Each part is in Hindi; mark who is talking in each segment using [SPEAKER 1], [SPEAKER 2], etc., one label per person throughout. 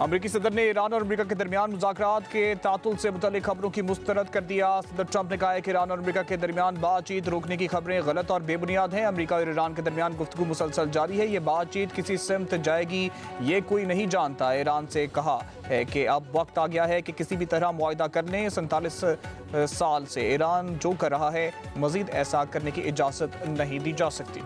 [SPEAKER 1] अमरीकी सदर ने ईरान और अमरीका के दरमियान मुज़ाकरात के तातुल से मुतल्लिक़ खबरों की मुस्तरद कर दिया। सदर ट्रंप ने कहा है कि ईरान और अमरीका के दरमियान बातचीत रोकने की खबरें गलत और बेबुनियाद हैं। अमरीका और ईरान के दरमियान गुफ्तगू मुसलसल जारी है। ये बातचीत किसी सिमत जाएगी ये कोई नहीं जानता। ईरान से कहा है कि अब वक्त आ गया है कि किसी भी तरह मुआहदा कर लें। 47 साल से ईरान जो कर रहा है मज़ीद ऐसा करने की इजाज़त नहीं दी जा सकती।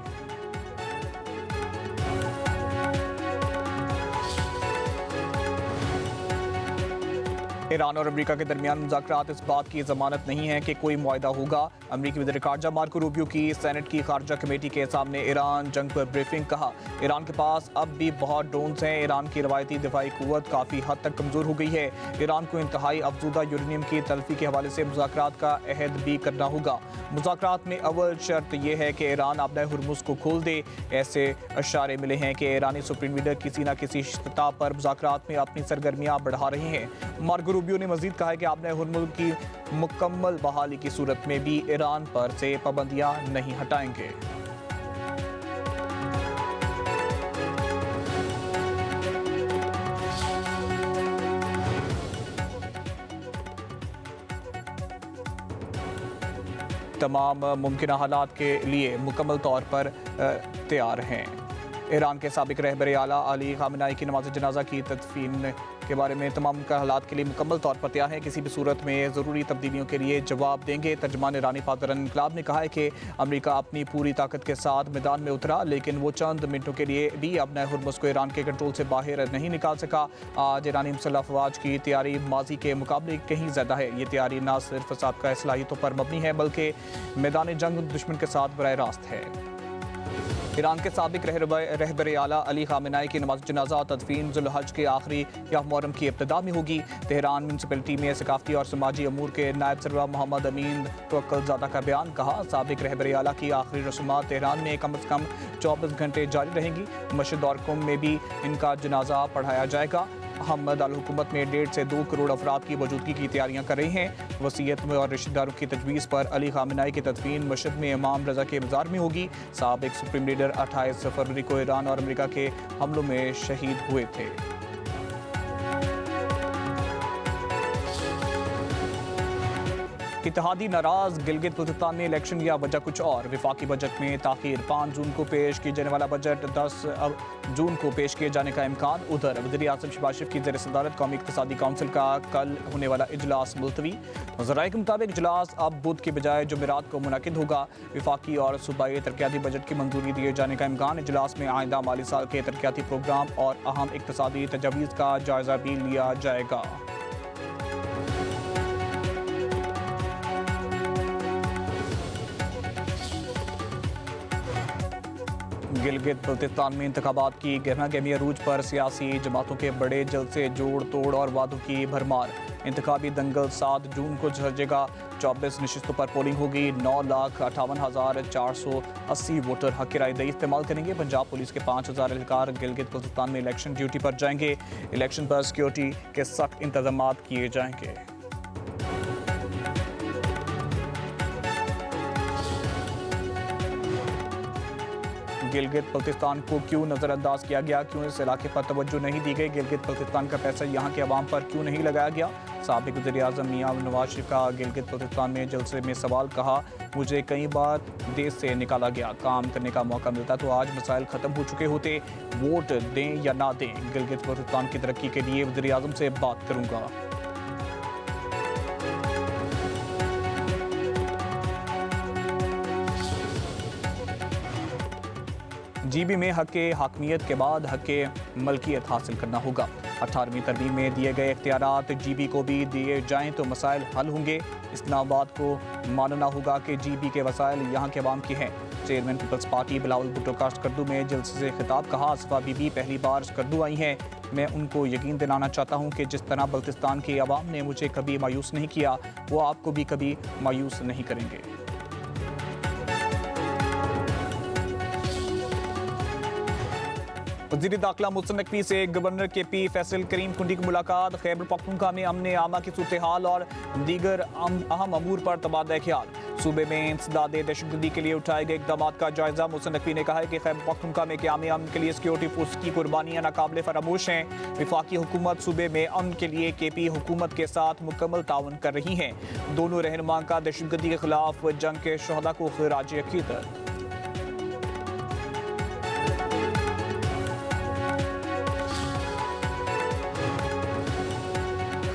[SPEAKER 1] ईरान और अमरीका के दरमियान मुज़ाकरात इस बात की ज़मानत नहीं है कि कोई मुआहदा होगा। अमरीकी वज़ीर ख़ारजा मार्को रूबियो की सेनेट की ख़ारजा कमेटी के सामने ईरान जंग पर ब्रीफिंग। कहा ईरान के पास अब भी बहुत ड्रोन्स हैं। ईरान की रवायती दिफाई क़ुव्वत काफ़ी हद तक कमज़ोर हो गई है। ईरान को इंतहाई अफज़ूदा यूरेनियम की तल्फ़ी के हवाले से मुज़ाकरात का अहद भी करना होगा। मुज़ाकरात में अव्वल शर्त यह है कि ईरान अपना हुर्मुज़ को खोल दे। ऐसे इशारे मिले हैं कि ईरानी सुप्रीम लीडर किसी न किसी सतह पर मुज़ाकरात में अपनी सरगर्मियाँ बढ़ा रहे हैं। मार्को रूबियो ने मज़ीद कहा है कि आपने हुर्मुज़ की मुकम्मल बहाली की सूरत में भी ईरान पर से पाबंदियां नहीं हटाएंगे। तमाम मुमकिन हालात के लिए मुकम्मल तौर पर तैयार हैं। ईरान के साबिक रहबर आला अली खामेनी की नमाज जनाजा की तदफीन के बारे में तमाम हालात के लिए मुकम्मल तौर पर तैयार हैं। किसी भी सूरत में ज़रूरी तब्दीलियों के लिए जवाब देंगे। तर्जमान ईरानी फादर इनकलाब ने कहा है कि अमरीका अपनी पूरी ताकत के साथ मैदान में उतरा, लेकिन वो चंद मिनटों के लिए भी अपने हुर्मुज़ को ईरान के कंट्रोल से बाहर नहीं निकाल सका। आज ईरानी मुसल्लह अफ़वाज की तैयारी माजी के मुकाबले कहीं ज़्यादा है। ये तैयारी न सिर्फ साबका सलाहियतों पर मबनी है बल्कि मैदान जंग दुश्मन के साथ बराह रास्त है। ईरान के साबिक रहबर आला अली खामेनी की नमाज जनाजा और तदफीन ज़ुल्हज के आखिरी या मुहर्रम की इब्तिदा में होगी। तेहरान म्यूनसिपलिटी में सकाफ़ती और समाजी अमूर के नायब सरबराह मोहम्मद अमीन तवक्कुलज़ादा का बयान। कहा साबिक रहबर आला की आखिरी रस्मात तेहरान में कम अज़ कम 24 घंटे जारी रहेंगी। मस्जिद और कुम में भी इनका जनाजा पढ़ाया जाएगा। अहमद अल हुकूमत में 1.5 से 2 करोड़ अफराद की मौजूदगी की तैयारियां कर रही हैं। वसीयत में और रिश्तेदारों की तजवीज़ पर अली खामेनी की तदफीन मस्जिद में इमाम रज़ा के मज़ार में होगी। साबिक सुप्रीम लीडर 28 फरवरी को ईरान और अमेरिका के हमलों में शहीद हुए थे। इत्तेहादी नाराज, गिलगित बल्तिस्तान में इलेक्शन या वजह कुछ और। विफाकी बजट में ताखीर, 5 जून को पेश किए जाने वाला बजट 10 जून को पेश किए जाने का इम्कान। उधर वज़ीर आज़म शहबाज शरीफ की ज़ेर सदारत कौमी इक़्तिसादी काउंसिल का कल होने वाला इजलास मुलतवी। ज़राए के मुताबिक इजलास अब बुध की बजाय जुमेरात को मुनक़िद होगा। विफाकी और सूबाई तरक्याती बजट की मंजूरी दिए जाने का इम्कान। इजलास में आइंदा माली साल के तरक्याती प्रोग्राम और अहम इक़्तिसादी तजावीज़ का जायज़ा भी लिया जाएगा। गिलगित बल्तिस्तान में इंतखाबात की गहमा गहमी अरूज पर सियासी जमातों के बड़े जलसे, जोड़ तोड़ और वादों की भरमार। इंतखाबी दंगल 7 जून को सजेगा। 24 नशिस्तों पर पोलिंग होगी। 9,58,480 वोटर हक़ राय दही इस्तेमाल करेंगे। पंजाब पुलिस के 5,000 एहलकार गिलगित बल्तिस्तान में इलेक्शन ड्यूटी पर जाएंगे। इलेक्शन पर सिक्योरिटी के सख्त इंतजाम किए जाएंगे। गिलगित बल्तिस्तान को क्यों नज़रअंदाज किया गया, क्यों इस इलाके पर तवज्जो नहीं दी गई, गिलगित बल्तिस्तान का पैसा यहाँ के अवाम पर क्यों नहीं लगाया गया। साबिक वज़ीर आज़म मियां नवाज शरीफ का गिलगित बल्तिस्तान में जलसे में सवाल। कहा मुझे कई बार देश से निकाला गया, काम करने का मौका मिलता तो आज मसाइल ख़त्म हो चुके होते। वोट दें या ना दें, गिलगित बल्तिस्तान की तरक्की के लिए वज़ीर आज़म से बात करूँगा। जीबी में हक़ हाकमियत के बाद हक़ मलकियत हासिल करना होगा। 18वीं तरमीम में दिए गए इख्तियारात जीबी को भी दिए जाएं तो मसाइल हल होंगे। इस्लामाबाद को मानना होगा कि जीबी के वसाइल यहाँ के अवाम के हैं। चेयरमैन पीपल्स पार्टी बिलावल भुट्टो का स्कर्दू में जलसे से खिताब। कहा आसफा बीबी पहली बार स्कर्दू आई हैं। मैं उनको यकीन दिलाना चाहता हूँ कि जिस तरह बल्तिस्तान के अवाम ने मुझे कभी मायूस नहीं किया, वो आपको भी कभी मायूस नहीं करेंगे। वज़ीर दाखिला मोहसिन नकवी से गवर्नर KP फैसल करीम कुंडी की मुलाकात। खैबर पख्तूनख्वा में अमन आमा की सूरत हाल और दीगर अहम अमूर पर तबादला ख्याल। सूबे में इंसदाद दहशतगर्दी के लिए उठाए गए इक़दाम का जायजा। मोहसिन नकवी ने कहा है कि खैबर पख्तूनख्वा में क़याम अमन के लिए सिक्योरिटी फोर्स की कुर्बानियाँ नाकाबिले फरामोश हैं। वफाकी हुकूमत सूबे में अमन के लिए KP हुकूमत के साथ मुकम्मल ताउन कर रही है। दोनों रहनुमा का दहशतगर्दी के खिलाफ जंग के शहदा को खिराज अक़ीदत।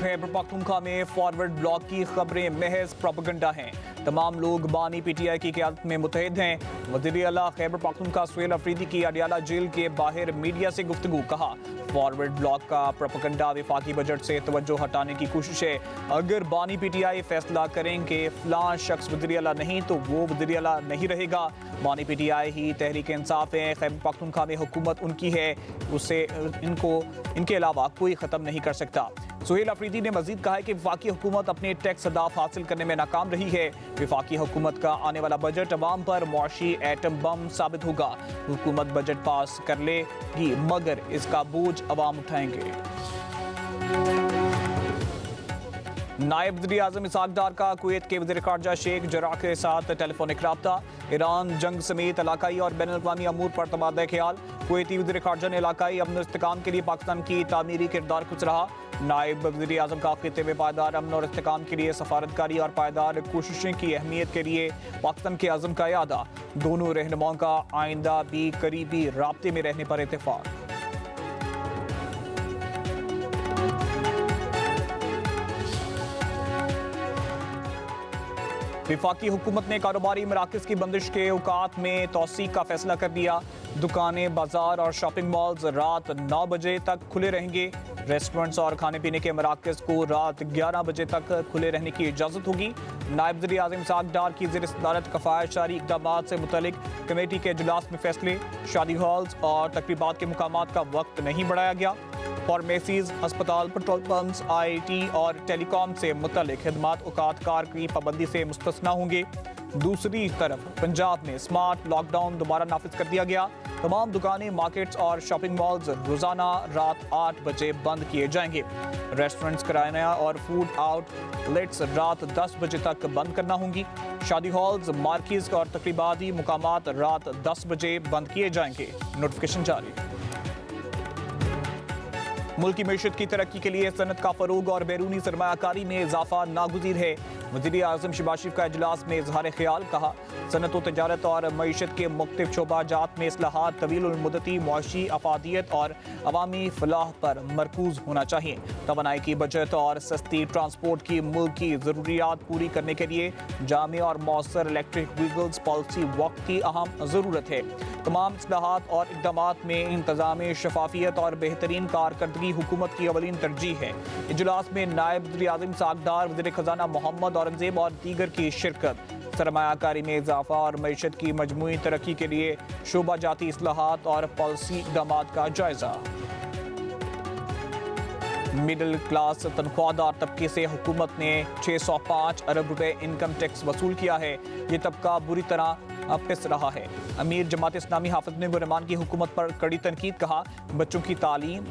[SPEAKER 1] खैबर पख्तूनख्वा में फॉरवर्ड ब्लॉक की खबरें महज प्रोपेगेंडा हैं। तमाम लोग बानी PTI की क़यादत में मुत्तहिद हैं। वज़ीर आला खैबर पख्तूनख्वा सुहेल अफरीदी की अडियाला जेल के बाहर मीडिया से गुफ्तगू। कहा, फॉरवर्ड ब्लॉक का प्रोपेगेंडा वफाकी बजट से तवज्जो हटाने की कोशिश है। अगर बानी PTI फैसला करें कि फ़लाँ शख्स वज़ीर आला नहीं तो वो वज़ीर आला नहीं रहेगा। बानी PTI ही तहरीक इंसाफ है। खैबर पख्तूनख्वा में हुकूमत उनकी है, उसे इनके अलावा कोई ख़त्म नहीं कर सकता। सुहेल अफरीदी ने मजीद कहा है कि वफाकी हुकूमत अपने टैक्स अहदाफ हासिल करने में नाकाम रही है। वफाकी हुकूमत का आने वाला बजट अवाम पर मुआशी एटम बम साबित होगा। हुकूमत बजट पास कर लेगी मगर इसका बोझ अवाम उठाएंगे। नायब वज़ीर आज़म इसहाक डार का कुवैत के वज़ीर ख़ारजा शेख जर्राह के साथ टेलीफोनिक राब्ता। ईरान जंग समेत इलाकाई और बैनुल-अक़वामी अमूर पर तबादला ख्याल। कुवैती वज़ीर ख़ारजा ने इलाकाई अमन और इस्तेहकाम के लिए पाकिस्तान की तामीरी किरदार को सराहा। नायब वज़ीर आज़म का खित्ते में पायदार अमन और इस्तेहकाम के लिए सफारतकारी और पायदार कोशिशें की अहमियत के लिए पाकिस्तान के अज़म का यादा। दोनों रहनुमाओं का आइंदा भी करीबी राब्ते में रहने पर इत्तेफाक। वफाकी हुकूमत ने कारोबारी मराकज़ की बंदिश के औकात में तौसीक़ का फैसला कर दिया। दुकानें, बाजार और शॉपिंग मॉल्स रात 9 बजे तक खुले रहेंगे। रेस्टोरेंट्स और खाने पीने के मराकज़ को रात 11 बजे तक खुले रहने की इजाज़त होगी। नायब वज़ीर आज़म इसहाक डार की ज़ेर सदारत कफ़ायतशारी इक़दामात से मुतल्लिक़ कमेटी के इजलास में फैसले। शादी हॉल्स और तकरीबात के मुकामात का वक्त नहीं बढ़ाया गया। फार्मेसीज, अस्पताल, पेट्रोल पंप्स, IT और टेलीकॉम से मुतल्लिक़ खिदमात औकात कार की पाबंदी से मुस्तस्ना होंगे। दूसरी तरफ पंजाब में स्मार्ट लॉकडाउन दोबारा नाफिज कर दिया गया। तमाम दुकानें, मार्केट्स और शॉपिंग मॉल्स रोज़ाना रात 8 बजे बंद किए जाएंगे। रेस्टोरेंट्स, किराना और फूड आउटलेट्स रात 10 बजे तक बंद करना होंगी। शादी हॉल्स, मार्केट्स और तकरीबाती मुकामात रात 10 बजे बंद किए जाएंगे। नोटिफिकेशन जारी। मुल्क की मईशत की तरक्की के लिए सनत का फ़रोग और बैरूनी सरमायाकारी में इजाफा नागुज़ीर है। वज़ीर आज़म शहबाज शरीफ का इजलास में इजहार ख्याल। कहा, सनत व तजारत और मईशत के मुख्तलिफ शोबाजात में इस्लाहात तवील मुद्दती मुआशी अफादियत और अवामी फलाह पर मरकूज होना चाहिए। तवानाई की बचत और सस्ती ट्रांसपोर्ट की मुल्क की ज़रूरियात पूरी करने के लिए जामे और मौसर इलेक्ट्रिक व्हीकल्स पॉलिसी वक्त की अहम ज़रूरत है। तमाम इस्लाहात और इक़दामात में इंतज़ाम शफाफियत और बेहतरीन कारकर्दगी हुकूमत की अवलीन तरजीह है। इजलास में नायब वज़ीर आज़म इसहाक डार, वज़ीर ख़ज़ाना मोहम्मद औरंगज़ेब और दीगर की शिरकत। सरमायाकारी में इजाफा और मईशत की मजमूई तरक्की के लिए शोबाजाती इस्लाहात और पॉलिसी इक़दामात का जायजा। मिडिल क्लास तनख्वाहदार तबके से हुकूमत ने 605 अरब रुपए इनकम टैक्स वसूल किया है। ये तबका बुरी तरह पिस रहा है। अमीर जमात इस्लामी हाफिज ने रहमान की हुकूमत पर कड़ी तनकीद। कहा, बच्चों की तालीम,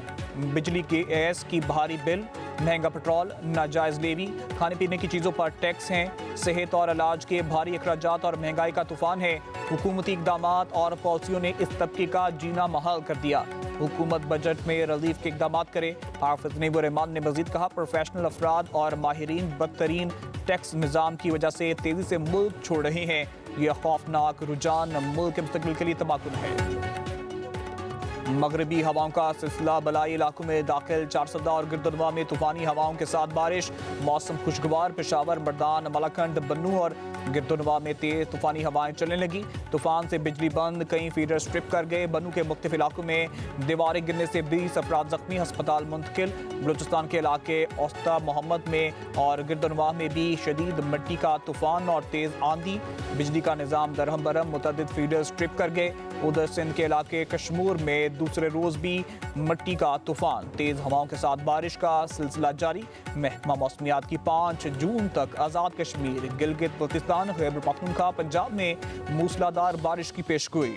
[SPEAKER 1] बिजली गैस की भारी बिल, महंगा पेट्रोल, नाजायज़ लेवी, खाने पीने की चीज़ों पर टैक्स हैं। सेहत और इलाज के भारी अखराजात और महंगाई का तूफान है। हुकूमती इक़दामात और पॉलिसियों ने इस तबके का जीना महाल कर दिया। हुकूमत बजट में रिलीफ के इक़दामात करे। हाफिज ने रहमान ने मज़ीद कहा, प्रोफेशनल अफराद और माहिरीन बदतरीन टैक्स निज़ाम की वजह से तेज़ी से मुल्क छोड़ रहे हैं। यह खौफनाक रुझान मुल्क के मुस्तक़बिल के लिए तबाहकुन है। मगरबी हवाओं का सिलसिला बलाई इलाकों में दाखिल। 410 और गिरदुनवा में तूफानी हवाओं के साथ बारिश। मौसम खुशगवार। पेशावर, मर्दान, मलाकंड, बन्नू और गिरदुनवा में तेज तूफानी हवाएं चलने लगी। तूफान से बिजली बंद, कई फीडर स्ट्रिप कर गए। बन्नू के मुख्तलिफ इलाकों में दीवारें गिरने से 20 अफराद जख्मी, अस्पताल मुंतकिल। बलूचिस्तान के इलाके औस्ता मोहम्मद में और गिरदुनवा में भी शदीद मिट्टी का तूफान और तेज आंधी। बिजली का निज़ाम दरहम बरहम, मुतअद्दिद फीडर स्ट्रिप कर गए। उधर सिंध के इलाके कश्मीर में दूसरे रोज भी मिट्टी का तूफान, तेज हवाओं के साथ बारिश का सिलसिला जारी। महकमा मौसमियात की 5 जून तक आज़ाद कश्मीर, गिलगित बल्तिस्तान, खैबर पख्तूनख्वा, पंजाब में मूसलाधार बारिश की पेशगोई।